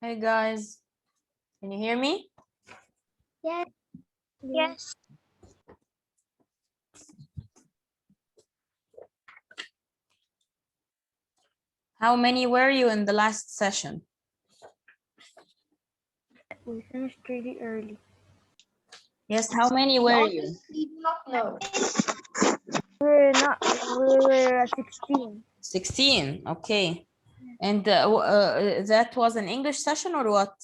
Hey guys, can you hear me? Yes. Yes. How many were you in the last session? We finished really early. Yes, how many were you? Honestly, do not know. We were 16. 16, okay. And that was an English session or what?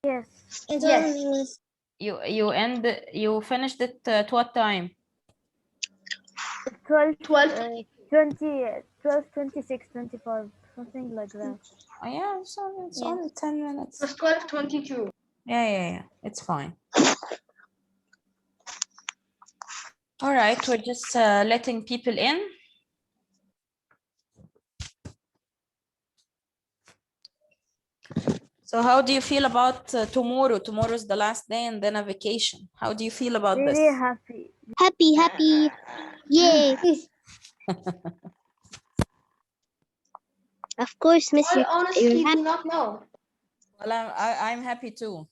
Yes. Yes. You finished it at what time? 12, 12. 20, 12, 26, 25, something like that. Oh yeah, so it's Yeah. only 10 minutes. It was 12:22. Yeah, it's fine. All right, we're just letting people in. So how do you feel about tomorrow? Tomorrow is the last day and then a vacation. How do you feel about this? Really happy. Happy. Yay. Of course, Miss. I honestly You're happy. do not know. Well, I'm happy too.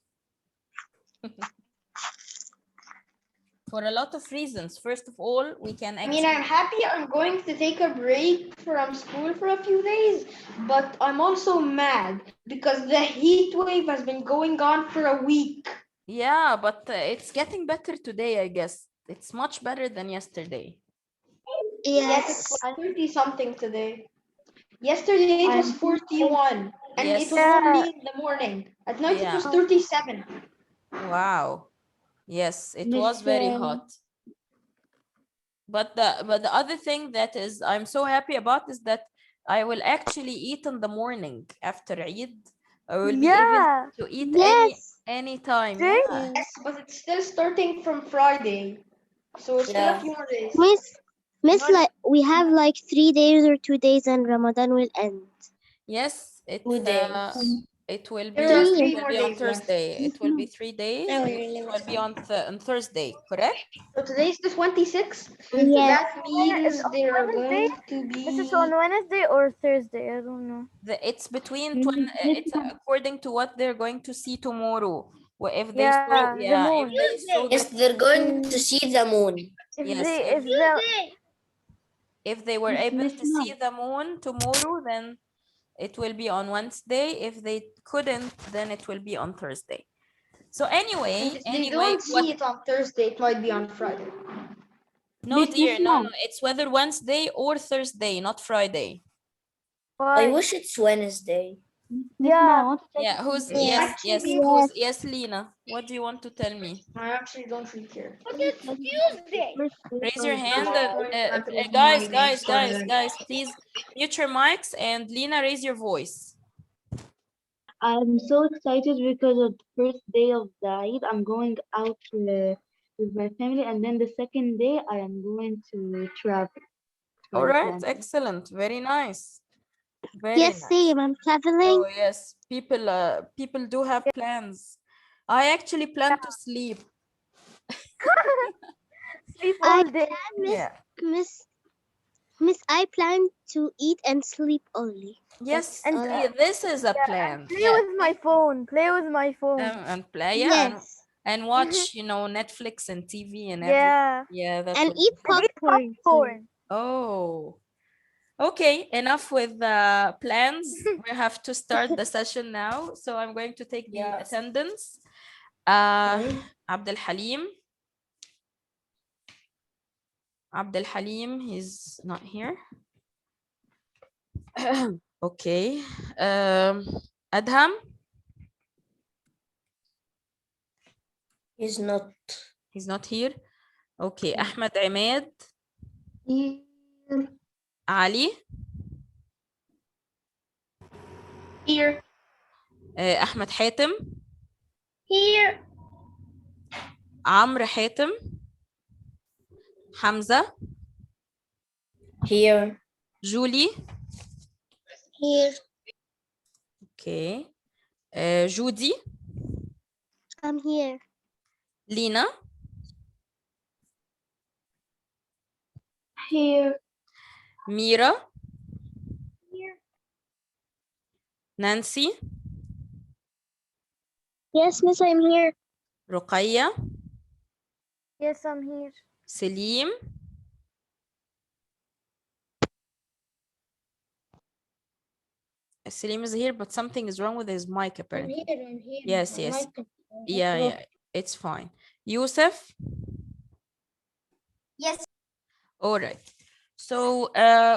For a lot of reasons. First of all, we can I mean, I'm happy I'm going to take a break from school for a few days, but I'm also mad because the heat wave has been going on for a week. Yeah, but it's getting better today, I guess. It's much better than yesterday. Yes, it was 30 something today. Yesterday it was 41, and Yes. it was only in the morning. At night it Yeah. was 37. Wow. Yes, it was very hot. But the other thing that is I'm so happy about is that I will actually eat in the morning after Eid. I will be able to eat any time. See? Yeah. Yes, but it's still starting from Friday, so it's still a few more days. Miss, like we have like 3 days or 2 days, and Ramadan will end. Yes, it will be There are 3 it will more be on days left. Thursday. It will be 3 days. It will be on Thursday, correct? So today's the 26th. Yes. That means there are Wednesday? going to This is be. on Wednesday or Thursday. I don't know. It's between it's according to what they're going to see tomorrow. Well, if they Yeah, saw, the yeah, moon. if they saw Yes, that, they're going to see the moon. If yes, they, if the, if they were able to see the moon tomorrow, then it will be on Wednesday. If they couldn't, then it will be on Thursday. So If they don't see it on Thursday, it might be on Friday. No, dear, no, it's whether Wednesday or Thursday, not Friday. I why? wish it's Wednesday. Yeah. Yeah, who's Actually, yes, Lena. What do you want to tell me? I actually don't really care. Raise your hand, guys, please mute your mics and Lena, raise your voice. I'm so excited because of the first day of the Eid, I'm going out with my family, and then the second day I am going to travel. All right, excellent, very nice. Very Yes, nice. same. I'm traveling. Oh yes, people do have plans. I actually plan to sleep. Sleep all day. Yeah. Miss, I plan to eat and sleep only. Yes, And this is a plan. play with my phone. Play with my phone. And play, Yes. and watch, Netflix and TV and everything. Yeah. Yeah, that And would eat be- popcorn. Popcorn. Oh, okay. Enough with the plans. We have to start the session now. So I'm going to take the attendance. Abdul Halim. Abdul Halim, he's not here. Okay. Adham. He's not. He's not here. Okay. Ahmed Ahmed. Ali. Here. Ahmed Hatem. Here. عمرو حاتم. حمزة. Here. Julie. Here. Okay. Judy. I'm here. Lina. Here. Mira. Nancy. Yes, Miss, I'm here. Ruqayya, Yes, I'm here. Selim, Selim is here, but something is wrong with his mic apparently. I'm here. Yes, yes. Yeah, it's fine. Yusuf? Yes. All right. So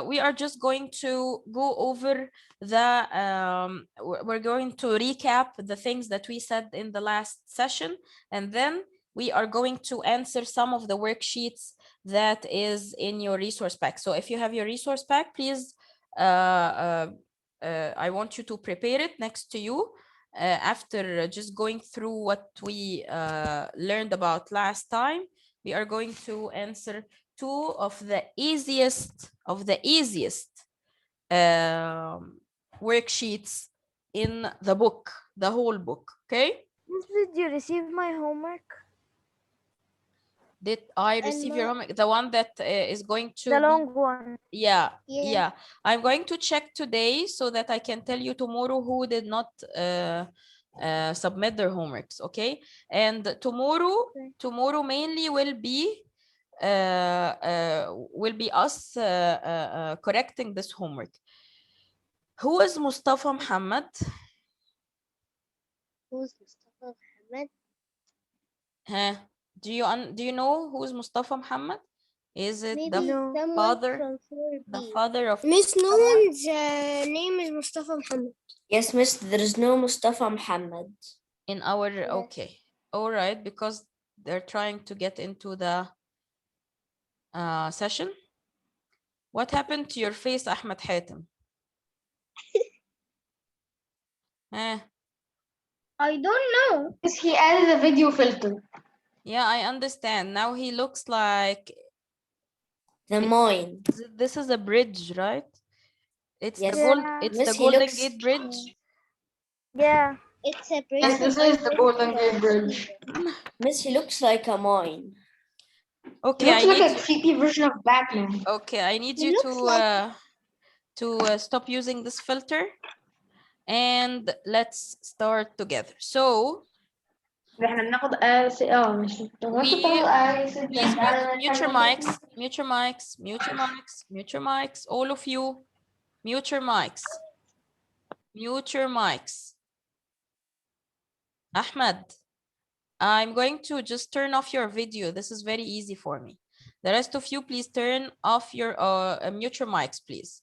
we are just going to go over we're going to recap the things that we said in the last session, and then we are going to answer some of the worksheets that is in your resource pack. So if you have your resource pack, please, I want you to prepare it next to you after just going through what we learned about last time. We are going to answer two of the easiest worksheets in the book, the whole book. Okay, Miss, did you receive my homework? did I And receive your my- homework, the one that is going The to be? long one. Yeah, Yeah. yeah, I'm going to check today so that I can tell you tomorrow who did not submit their homeworks. Okay, and tomorrow Okay. tomorrow mainly will be us correcting this homework. Who is Mustafa Muhammad? Who's Mustafa Muhammad? Huh? Do you know who is Mustafa Muhammad? Is it Maybe the No. someone father from 4B. the father of Miss, no someone? one's name is Mustafa Muhammad. Yes, Miss, there is no Mustafa Muhammad. In our Yes. okay, all right, because they're trying to get into the session. What happened to your face, Ahmed Hatem? Eh, I don't know. Because he added a video filter. yeah, I understand. Now he looks like The mine. this is a bridge, right? It's Yes. Yeah. it's Miss, the he Golden looks- Gate Bridge. Yeah. It's a bridge. Yes, this is the Golden Gate Bridge. Miss, he looks like a mine. He Okay, looks like a creepy version of Batman. I need He you looks like- to stop using this filter, and let's start together. So احنا بناخد ماشي. please mute your mics, mute your mics, mute your mics, mute your mics, all of you, mute your mics, mute your mics. Ahmed, I'm going to just turn off your video. This is very easy for me. The rest of you, please turn off your mute your mics, please.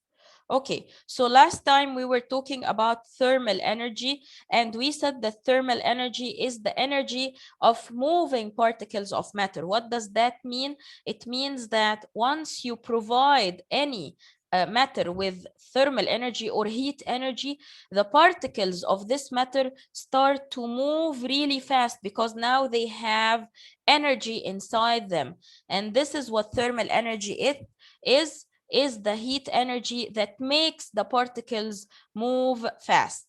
Okay, so last time we were talking about thermal energy, and we said that thermal energy is the energy of moving particles of matter. What does that mean? It means that once you provide any matter with thermal energy or heat energy, the particles of this matter start to move really fast because now they have energy inside them. And this is what thermal energy is the heat energy that makes the particles move fast.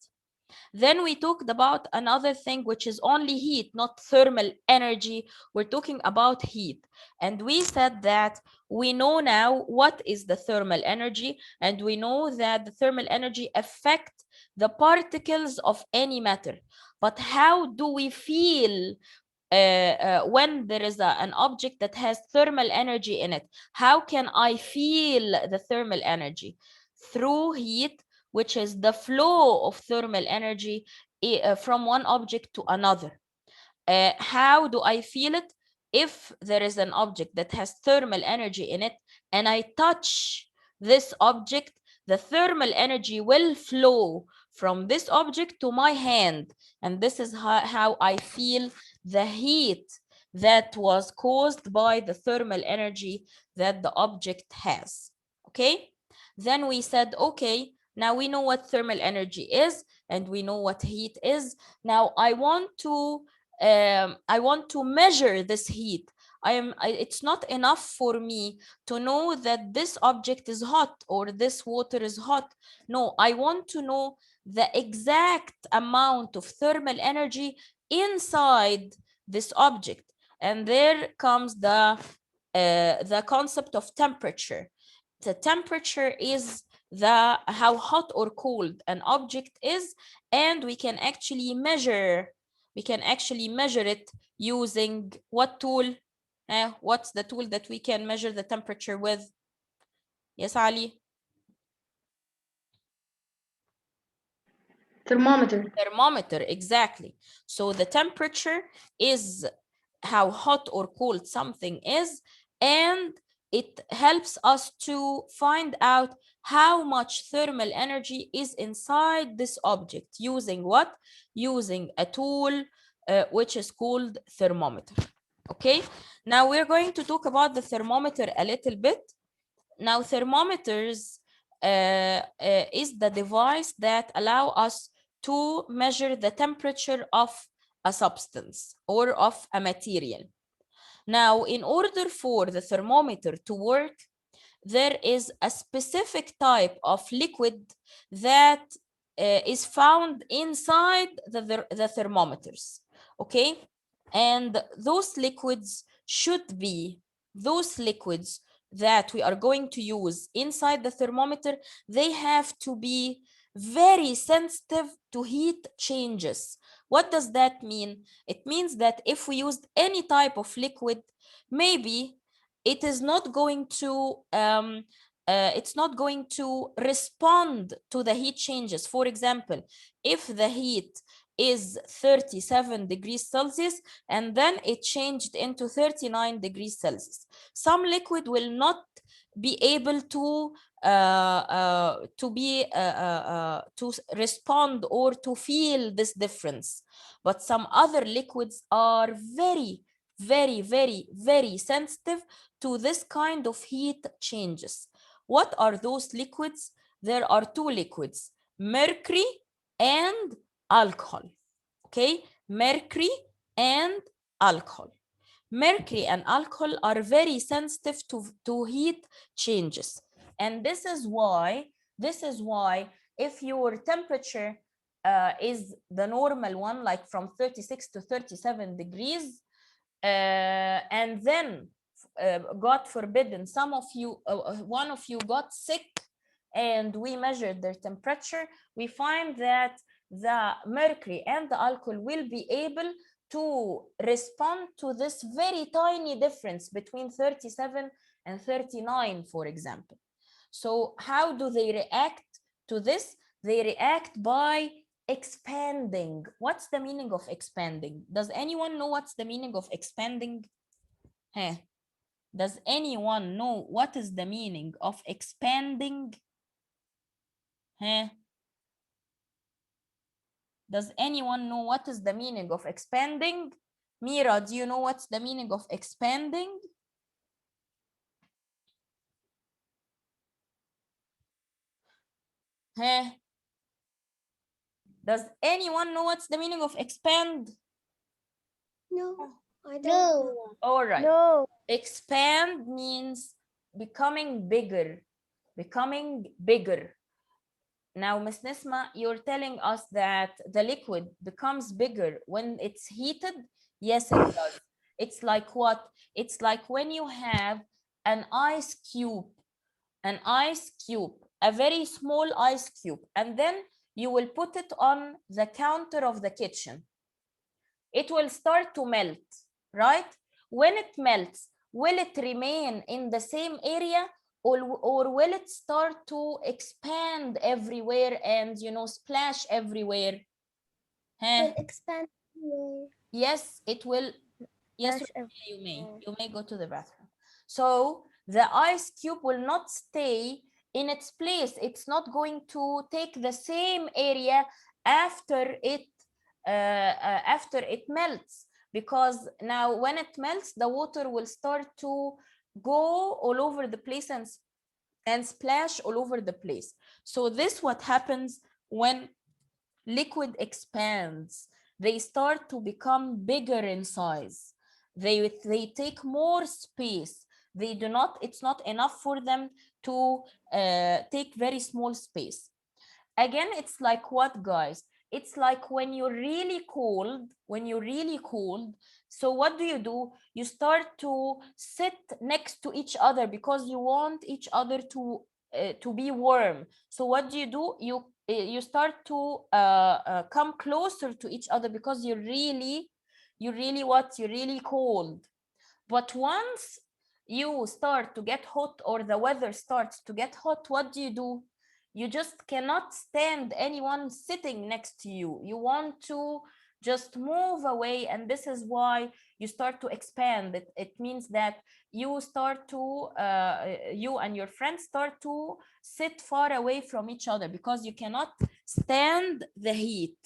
Then we talked about another thing, which is only heat, not thermal energy. We're talking about heat. And we said that we know now what is the thermal energy, and we know that the thermal energy affect the particles of any matter. But how do we feel when there is an object that has thermal energy in it? How can I feel the thermal energy? Through heat, which is the flow of thermal energy from one object to another. How do I feel it? If there is an object that has thermal energy in it and I touch this object, the thermal energy will flow from this object to my hand. And this is how I feel the heat that was caused by the thermal energy that the object has. Okay? Then we said, okay, now we know what thermal energy is and we know what heat is. Now I want to measure this heat. It's not enough for me to know that this object is hot or this water is hot. No, I want to know the exact amount of thermal energy inside this object. And there comes the concept of temperature. The temperature is how hot or cold an object is, and we can actually measure We can actually measure it using what tool? What's the tool that we can measure the temperature with? Yes, Ali? Thermometer. Thermometer, exactly. So the temperature is how hot or cold something is, and it helps us to find out how much thermal energy is inside this object using what? Using a tool which is called thermometer. Okay, now we're going to talk about the thermometer a little bit. Now, thermometers is the device that allow us to measure the temperature of a substance or of a material. Now, in order for the thermometer to work, there is a specific type of liquid that is found inside the thermometers, okay? And those liquids should be, those liquids that we are going to use inside the thermometer, they have to be very sensitive to heat changes. What does that mean? It means that if we used any type of liquid, maybe it is not going to it's not going to respond to the heat changes. For example, if the heat is 37 degrees Celsius and then it changed into 39 degrees Celsius, some liquid will not be able to respond or to feel this difference. But some other liquids are very, very, very, very sensitive to this kind of heat changes. What are those liquids? There are two liquids, mercury and alcohol. Okay, mercury and alcohol. Mercury and alcohol are very sensitive to heat changes. And this is why if your temperature is the normal one, like from 36 to 37 degrees, and then God forbid, some of you, one of you got sick, and we measured their temperature, we find that the mercury and the alcohol will be able to respond to this very tiny difference between 37 and 39, for example. So how do they react to this? They react by expanding. What's the meaning of expanding? Does anyone know what's the meaning of expanding? Hey, does anyone know what is the meaning of expanding? Hey, does anyone know what is the meaning of expanding? Mira, do you know what's the meaning of expanding? Hey, does anyone know what's the meaning of expand? No, I don't No. know. All right. No. Expand means becoming bigger, becoming bigger. Now, Ms. Nisma, you're telling us that the liquid becomes bigger when it's heated? Yes, it does. It's like what? It's like when you have an ice cube, a very small ice cube, and then you will put it on the counter of the kitchen. It will start to melt, right? When it melts, will it remain in the same area, or will it start to expand everywhere and, you know, splash everywhere? Huh? Will expand. Yes, it will. Yes, Splash you may go to the bathroom. So the ice cube will not stay in its place. It's not going to take the same area after it melts, because now when it melts, the water will start to go all over the place and splash all over the place. So this what happens when liquid expands. They start to become bigger in size. They take more space. They do not, it's not enough for them to take very small space. Again, it's like what, guys? It's like when you're really cold, so what do? You start to sit next to each other because you want each other to to be warm. So what do? You start to come closer to each other because you're really cold. But once you start to get hot, or the weather starts to get hot, what do? You just cannot stand anyone sitting next to you. You want to just move away, and this is why you start to expand. It means that you start to you and your friends start to sit far away from each other because you cannot stand the heat.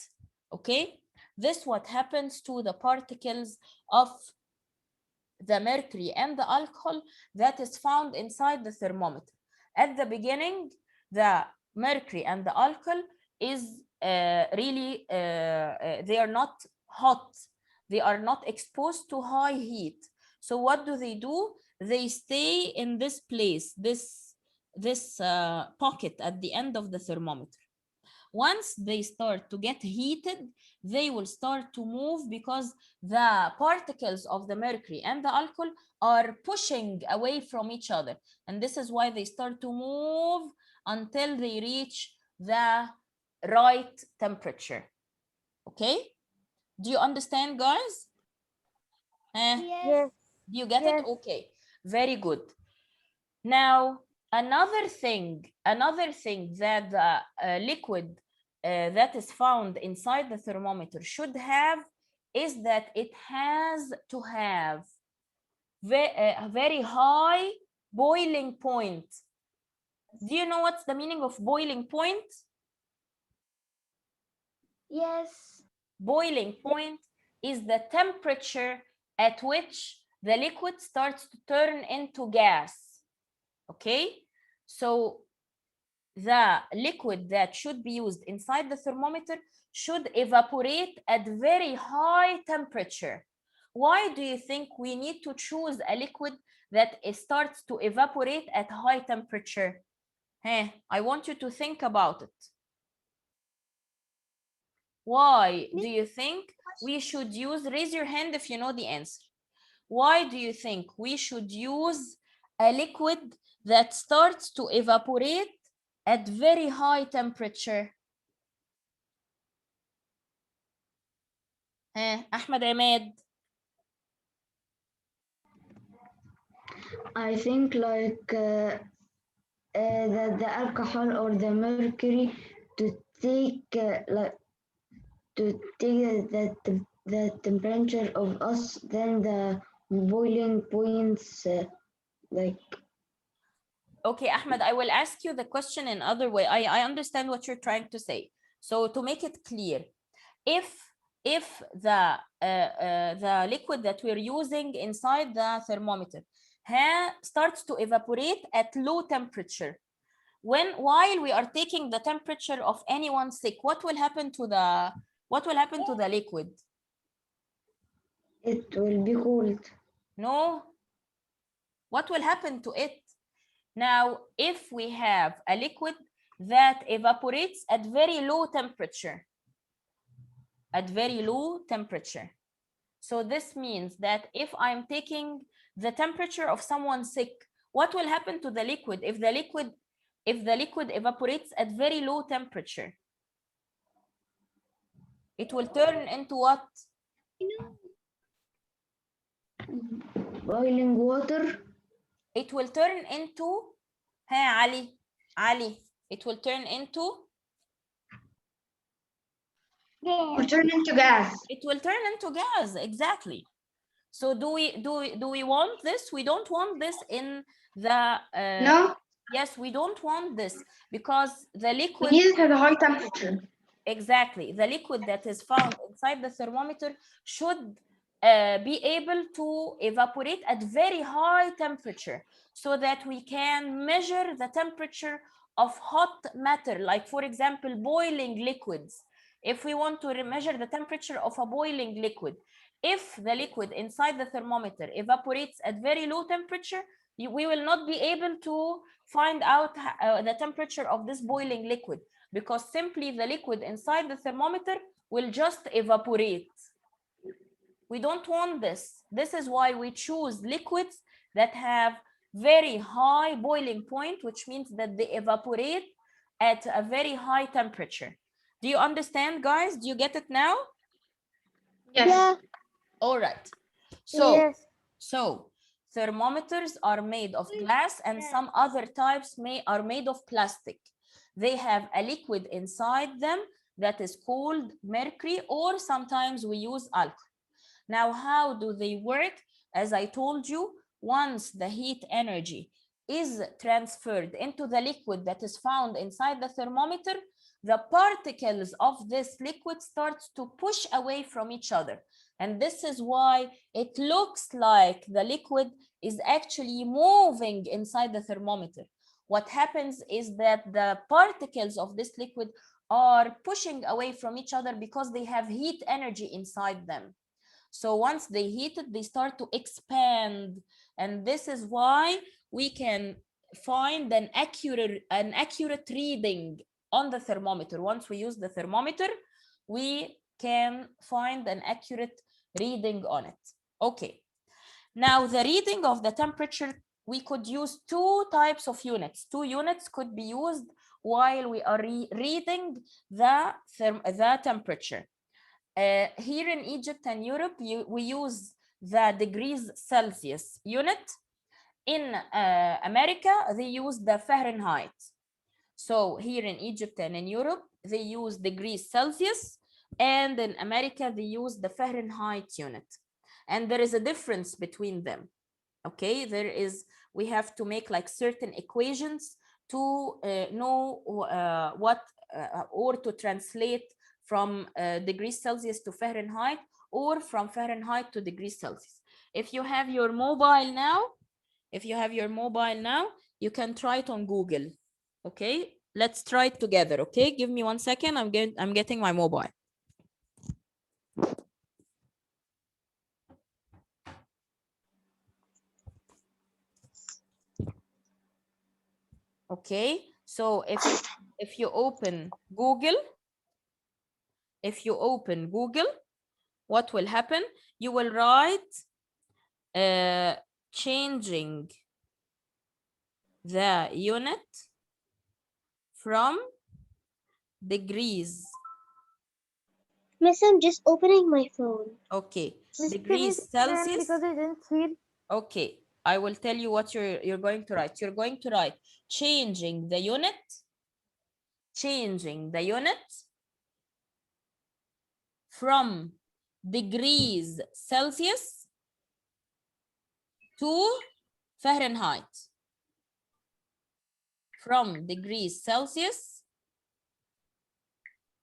Okay, this what happens to the particles of the mercury and the alcohol that is found inside the thermometer. At the beginning, the mercury and the alcohol is they are not hot. They are not exposed to high heat. So what do? They stay in this place, this pocket at the end of the thermometer. Once they start to get heated, they will start to move because the particles of the mercury and the alcohol are pushing away from each other. And this is why they start to move until they reach the right temperature. Okay? Do you understand, guys? Yes. Do you get it? Yes. Okay, very good. Now, another thing that the liquid that is found inside the thermometer should have is that it has to have a very high boiling point. Do you know what's the meaning of boiling point? Yes. Boiling point is the temperature at which the liquid starts to turn into gas. Okay, so the liquid that should be used inside the thermometer should evaporate at very high temperature. Why do you think we need to choose a liquid that starts to evaporate at high temperature? I want you to think about it. Why do you think we should use, raise your hand if you know the answer. Why do you think we should use a liquid that starts to evaporate at very high temperature? Ahmed Ahmed. I think that the alcohol or the mercury to take the temperature of us, then the boiling points like. Okay, Ahmed, I will ask you the question in other way. I understand what you're trying to say. So to make it clear, if the liquid that we're using inside the thermometer starts to evaporate at low temperature, while we are taking the temperature of anyone sick, what will happen to the liquid? It will be cold. No. What will happen to it? Now, if we have a liquid that evaporates at very low temperature, so this means that if I'm taking the temperature of someone sick, what will happen to the liquid if the liquid evaporates at very low temperature? It will turn into what? Boiling water. It will turn into, Ali, it will turn into? Or turn into gas. It will turn into gas, exactly. So do we want this? We don't want this in the No, yes, we don't want this because the we liquid, need it at a high temperature. exactly, the liquid that is found inside the thermometer should be able to evaporate at very high temperature so that we can measure the temperature of hot matter, like for example boiling liquids. If we want to measure the temperature of a boiling liquid, if the liquid inside the thermometer evaporates at very low temperature, we will not be able to find out the temperature of this boiling liquid, because simply the liquid inside the thermometer will just evaporate. We don't want this. This is why we choose liquids that have very high boiling point, which means that they evaporate at a very high temperature. Do you understand, guys? Do you get it now? Yes. Yeah. All right. So, Yes. thermometers are made of glass, and some other types are made of plastic. They have a liquid inside them that is called mercury, or sometimes we use alcohol. Now, how do they work? As I told you, once the heat energy is transferred into the liquid that is found inside the thermometer, the particles of this liquid starts to push away from each other. And this is why it looks like the liquid is actually moving inside the thermometer. What happens is that the particles of this liquid are pushing away from each other because they have heat energy inside them. So once they heat it, they start to expand. And this is why we can find an accurate reading on the thermometer. Once we use the thermometer, we can find an accurate reading on it. Okay. Now the reading of the temperature, we could use two types of units. Two units could be used while we are reading the temperature. Here in Egypt and Europe, we use the degrees Celsius unit. In America, they use the Fahrenheit. So here in Egypt and in Europe, they use degrees Celsius, and in America, they use the Fahrenheit unit. And there is a difference between them. Okay, we have to make like certain equations to know what or to translate from degrees Celsius to Fahrenheit, or from Fahrenheit to degrees Celsius. If you have your mobile now, you can try it on Google. Okay, let's try it together. Okay, give me 1 second. I'm getting my mobile. Okay, so if you open Google, what will happen? You will write changing the unit from degrees. Miss, I'm just opening my phone. Okay, Miss, can you degrees say again Celsius. because I didn't hear? Okay, I will tell you what you're going to write. You're going to write changing the unit from degrees Celsius to Fahrenheit. From degrees Celsius.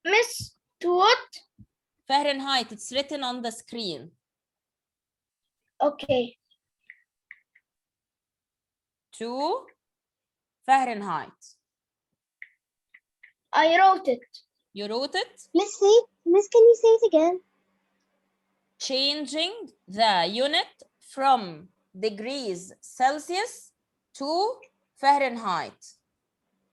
Miss, to what? Fahrenheit, it's written on the screen. Okay. To Fahrenheit. I wrote it. You wrote it? Miss, can you say it again? Changing the unit from degrees Celsius to Fahrenheit.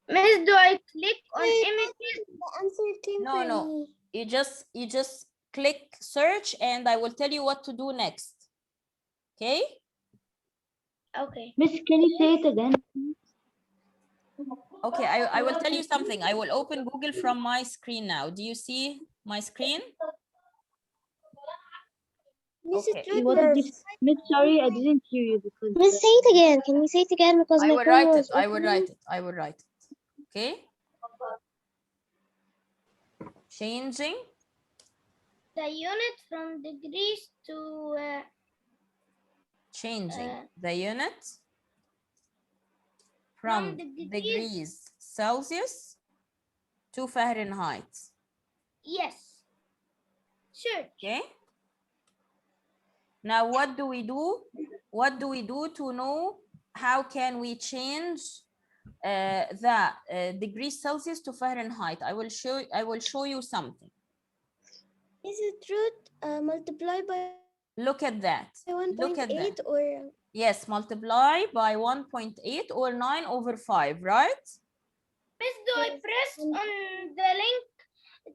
Miss, do I click on images? The answer came No. me. You just click search, and I will tell you what to do next. Okay? Okay. Miss, can you say it again? Okay, I will tell you something. I will open Google from my screen now. Do you see my screen? Okay. Miss, sorry, I didn't hear you because. Miss, say it again. Can you say it again? Because I my will phone write was it. I will opening. write it. I will write it. Okay? Changing The unit from degrees to changing the unit from degrees Celsius to Fahrenheit. yes. Sure. Okay? Now, what do we do? What do we do to know how can we change the degrees Celsius to Fahrenheit? I will show you something. Is it root multiply by Look at that. 1.8 Look at that. or? Yes, multiply by 1.8 or 9/5, right? Miss, do I press on the link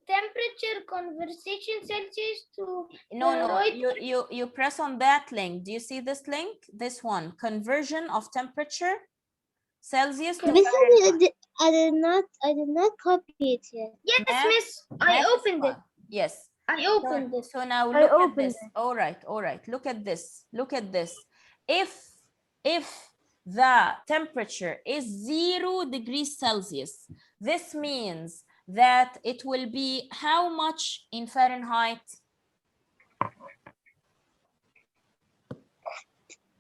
temperature conversation Celsius to No, Fahrenheit. you press on that link. Do you see this link? This one, conversion of temperature Celsius to Miss, Fahrenheit. I did not copy it yet. Yes, Math- miss. I math is opened it. fun. Yes. I opened it. So now I look at opened this. All right. Look at this. Look at this. If the temperature is 0 degrees Celsius, this means that it will be how much in Fahrenheit?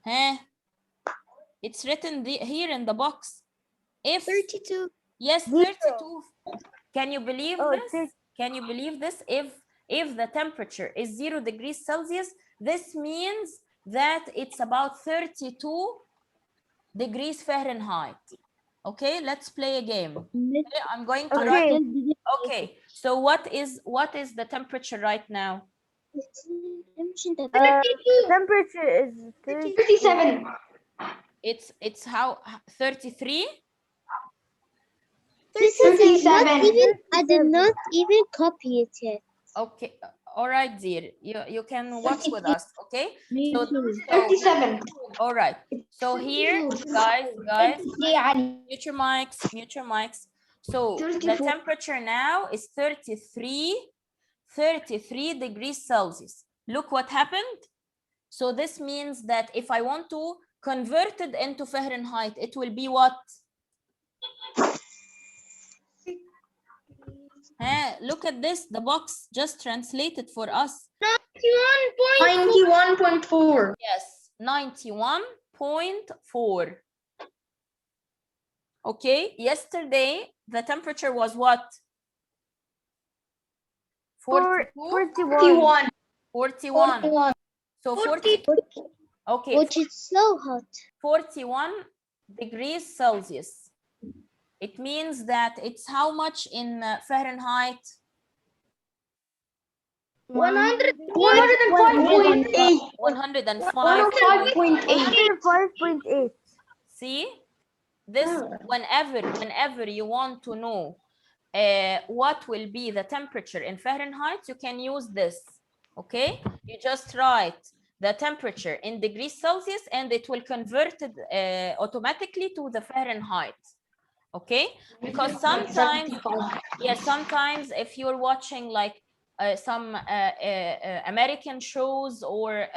Huh? It's written here in the box. If 32. yes, 32. Can you believe Oh, this? Can you believe this? If the temperature is 0 degrees Celsius, this means that it's about 32 degrees Fahrenheit. Okay, let's play a game. Okay, I'm going to write. Okay, so what is the temperature right now? temperature is 37. It's how 33? This is not 37. even, I did not even copy it yet. Okay, all right, dear. You can watch with us, okay? Me So, too. 37. all right. So here, guys, mute your mics. So the 34. temperature now is 33 degrees Celsius. Look what happened. So this means that if I want to convert it into Fahrenheit, it will be what? Look at this, the box just translated for us. 91.4. Yes, 91.4. Okay, yesterday the temperature was what? 41. 41. So 40. Okay, Which is so hot. 41 degrees Celsius. It means that it's how much in Fahrenheit? 105.8. 105.8. 105.8. See, this whenever you want to know what will be the temperature in Fahrenheit, you can use this. Okay, you just write the temperature in degrees Celsius and it will convert it automatically to the Fahrenheit. Okay, because sometimes sometimes if you're watching like some American shows or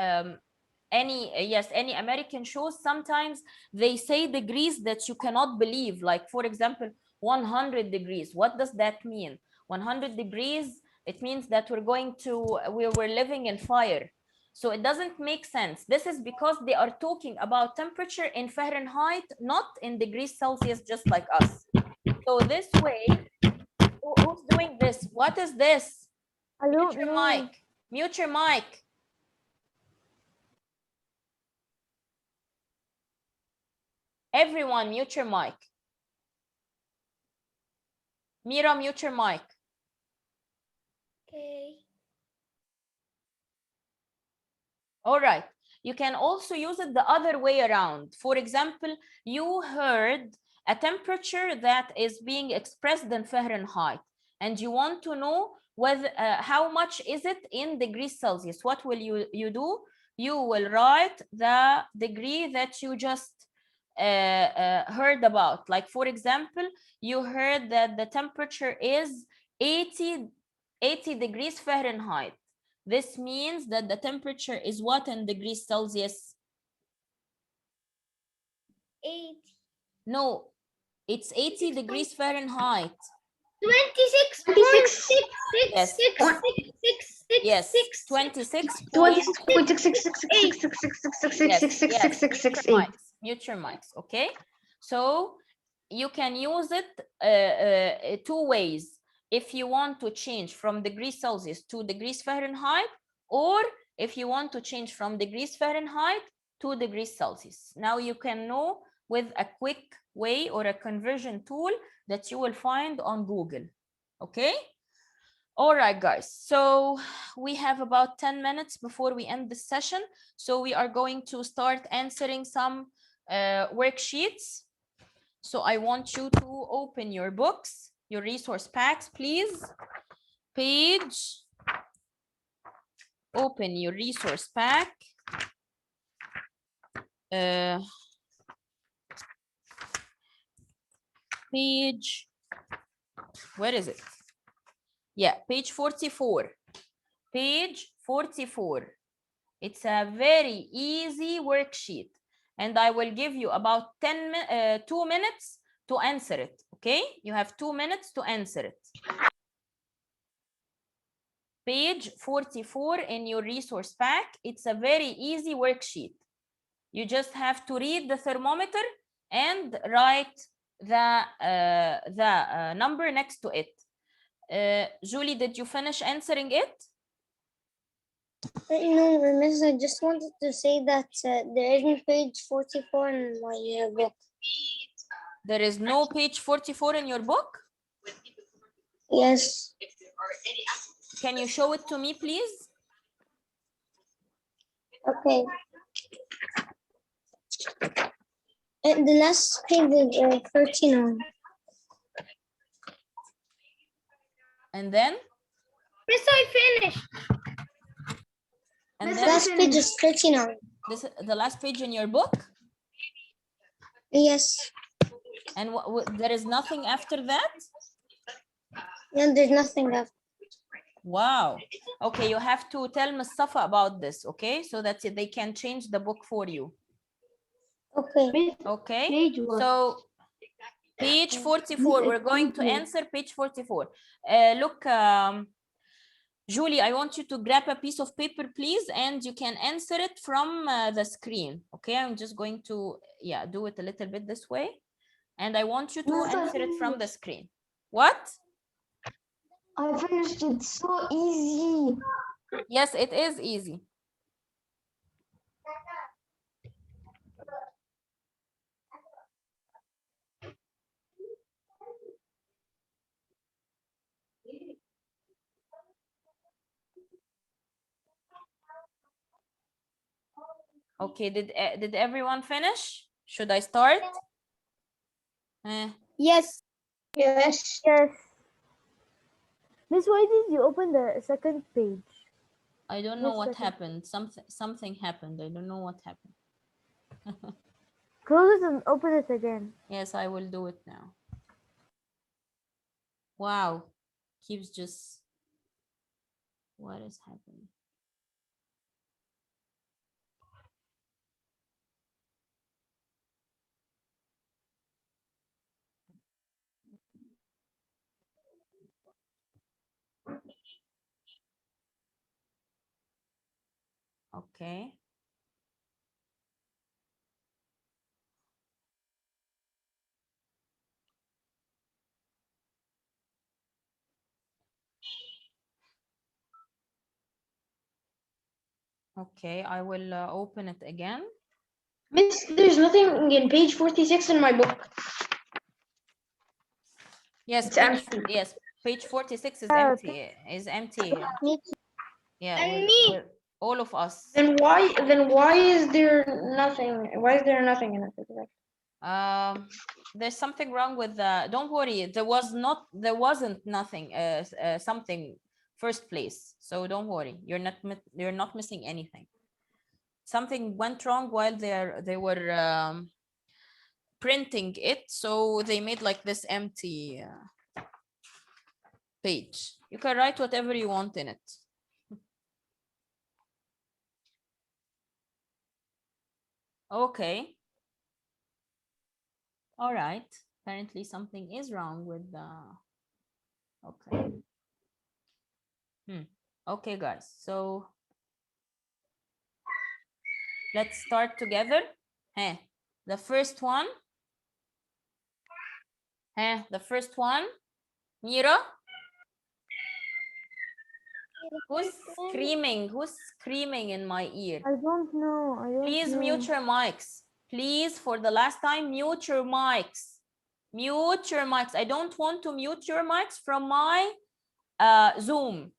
any American shows, sometimes they say degrees that you cannot believe, like for example 100 degrees. What does that mean? 100 degrees, it means that we were living in fire. So it doesn't make sense. This is because they are talking about temperature in Fahrenheit, not in degrees Celsius, just like us. So this way, who's doing this? What is this? Mute your mic. Mute your mic. Everyone, mute your mic. Mira, mute your mic. Okay. All right. You can also use it the other way around. For example, you heard a temperature that is being expressed in Fahrenheit, and you want to know whether how much is it in degrees Celsius. What will you do? You will write the degree that you just heard about. Like for example, you heard that the temperature is 80 degrees Fahrenheit. This means that the temperature is what in degrees Celsius? 80. No, it's 80 degrees Fahrenheit. 26. Yes. 26. Yes. 26. 26.6666666666666. Mute your mics, okay? So you can use it two ways. If you want to change from degrees Celsius to degrees Fahrenheit, or if you want to change from degrees Fahrenheit to degrees Celsius. Now you can know with a quick way or a conversion tool that you will find on Google, okay? All right, guys, so we have about 10 minutes before we end this session. So we are going to start answering some worksheets. So I want you to open your books, your resource packs, please. page, open your resource pack. Page, where is it? Yeah, page 44. Page 44. It's a very easy worksheet. And I will give you about 2 minutes to answer it. Okay? You have 2 minutes to answer it. Page 44 in your resource pack. It's a very easy worksheet. You just have to read the thermometer and write the number next to it. Julie, did you finish answering it? No, Miss, I just wanted to say that there isn't page 44 in my book. There is no page 44 in your book? Yes. Can you show it to me, please? Okay. The last page is 39. And then? Miss, I finished. And The then last page is 39. this the last page in your book? Yes. And there is nothing after that? No, there's nothing left. Wow. Okay, you have to tell Mustafa about this, okay? So that they can change the book for you. Okay. Okay, Page what? so page 44, we're going to answer page 44. Look, Julie, I want you to grab a piece of paper, please, and you can answer it from the screen. Okay, I'm just going to, yeah, do it a little bit this way. And I want you to answer it from the screen. What? I finished it. So easy. Yes, it is easy. Okay, did everyone finish? Should I start? Yes. Yes. Yes. Miss, why did you open the second page? I don't know what happened. Something happened. I don't know what happened. Close it and open it again. Yes, I will do it now. Wow, keeps just, what is happening? Okay. Okay, I will open it again. Miss, there's nothing in page 46 in my book. Yes, It's empty. yes, page 46 is empty. Is empty. Yeah, And with all of us. Then why is there nothing? Why is there nothing in it? There's something wrong with the, don't worry, there wasn't nothing, something first place, so don't worry, you're not missing anything. Something went wrong while they were printing it, so they made like this empty page. You can write whatever you want in it. Okay. All right. Apparently something is wrong with the, okay. Okay, guys, so let's start together. The first one. The first one. Mira? Who's screaming? Who's screaming in my ear? I don't know. Please mute your mics. Please, for the last time, mute your mics. Mute your mics. I don't want to mute your mics from my Zoom.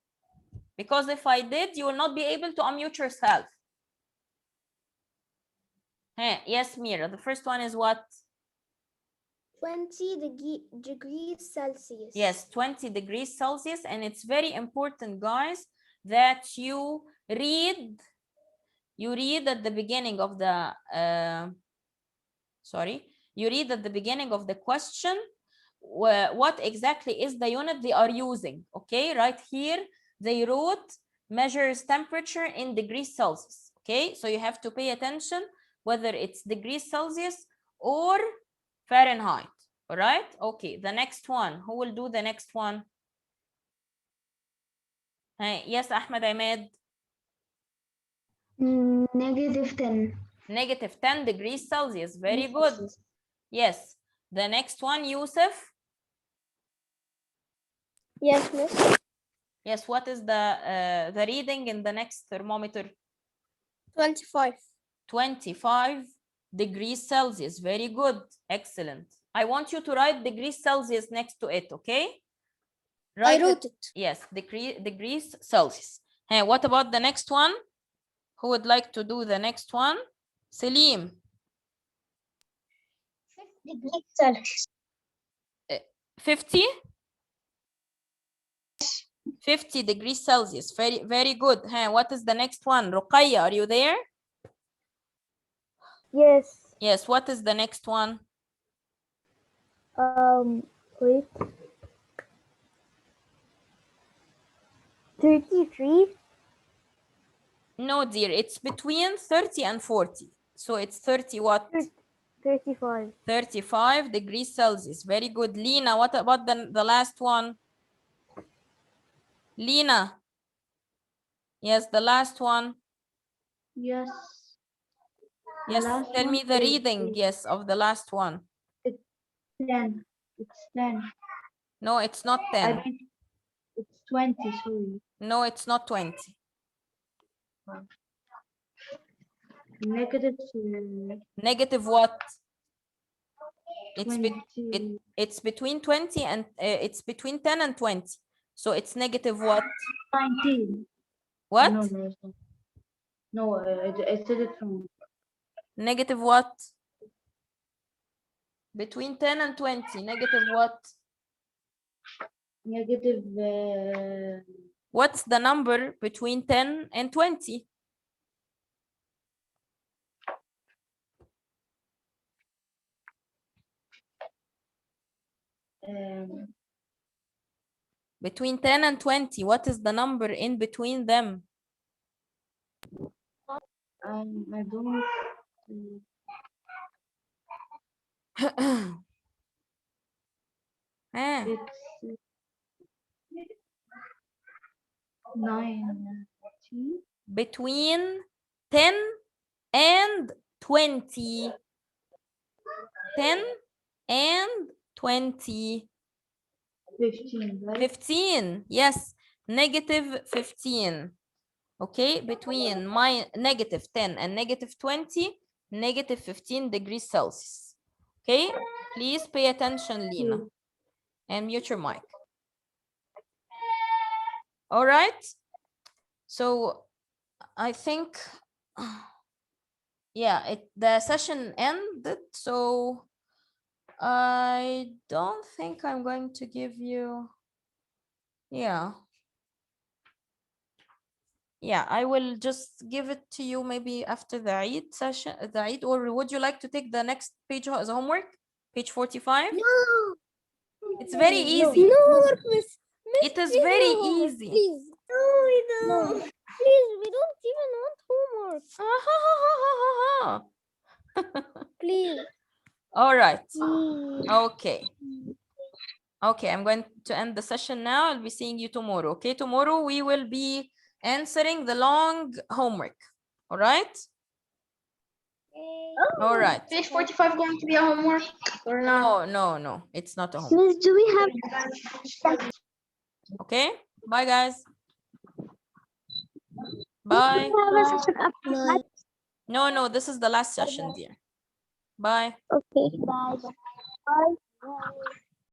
Because if I did, you will not be able to unmute yourself. Yes, Mira. The first one is what? 20 degrees Celsius. Yes, 20 degrees Celsius. And it's very important, guys, that you read at the beginning of the you read at the beginning of the question what exactly is the unit they are using. Okay, right here they wrote measures temperature in degrees Celsius. Okay, so you have to pay attention whether it's degrees Celsius or Fahrenheit. All right, okay, the next one, who will do the next one? Yes, Ahmed Ahmed. -10. Negative 10 degrees Celsius. Very good. Yes. The next one, Yusuf. Yes, miss. Yes, what is the reading in the next thermometer? 25. 25 degrees Celsius. Very good. Excellent. I want you to write degrees Celsius next to it, okay? I wrote it. Yes, degrees Celsius. Hey, what about the next one? Who would like to do the next one? Salim. 50 degrees Celsius. 50? 50 degrees Celsius. Very, very good. Hey, what is the next one? Ruqayya, are you there? Yes. Yes, what is the next one? Wait. 33? No, dear, it's between 30 and 40. So it's 30 what? 35. 35 degrees Celsius. Very good. Lina, what about the last one? Lina. Yes, the last one. Yes. Yes, tell me the reading, yes, of the last one. It's 10. It's 10. No, it's not 10. I mean, it's 20, sorry. No, it's not 20. Negative Negative what? 20. It's between 20 and it's between 10 and 20. So it's negative what? 19. What? No, no, it's not. No, I said it wrong. Negative what? Between 10 and 20. Negative what? Negative What's the number between 10 and 20? Between 10 and 20, what is the number in between them? I don't. It's 19. Between 10 and 20. 10 and 20. 15, right? 15, yes, negative 15. Okay, between my negative 10 and negative 20, negative 15 degrees Celsius. Okay, please pay attention, Lina, and mute your mic. All right, so I think, yeah, the session ended, so I don't think I'm going to give you, yeah, I will just give it to you maybe after the Eid session, or would you like to take the next page as homework? Page 45? No. It's very easy. No homework, miss. It is very easy. Please. No, we don't. Please, we don't even want homework. Please. All right. Okay. Okay, I'm going to end the session now. I'll be seeing you tomorrow. Okay, tomorrow we will be answering the long homework. All right? All right. Page 45 going to be a homework or not? No, it's not a homework. Miss, do we have Okay, bye guys. Bye. a session after that? No, this is the last session, dear. Bye. Okay. Bye. Bye.